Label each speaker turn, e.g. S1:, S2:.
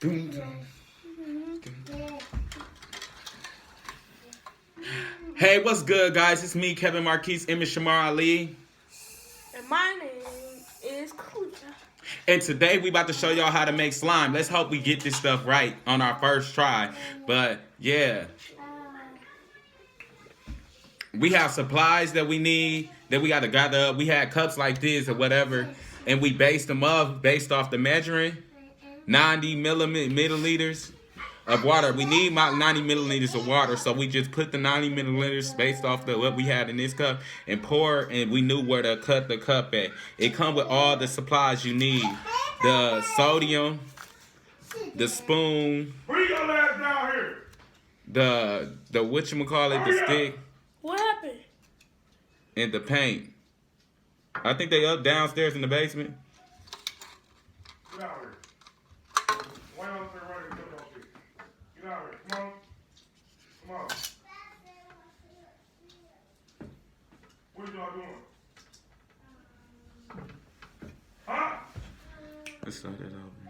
S1: Dun, dun, dun. Hey, what's good, guys? It's me, Kevin Marquise, Image Shamar Ali.
S2: And my name is Caleeya.
S1: And today we about to show y'all how to make slime. Let's hope we get this stuff right on our first try. But yeah, we have supplies that we need that we got to gather up. We had cups like this or whatever, and we based them up based off the measuring 90 milliliters of water. We need about 90 milliliters of water, so we just put the 90 milliliters based off the what we had in this cup and pour, and we knew where to cut the cup at. It comes with all the supplies you need: the sodium, the spoon,
S3: Bring your ass down here.
S1: the whatchamacallit, the stick,
S2: What happened?
S1: and the paint. I think they up downstairs in the basement.
S3: Get out here. Why don't they run and come up here? Get out here. Come on. Come on. What are y'all doing? Huh?
S1: Let's start that over.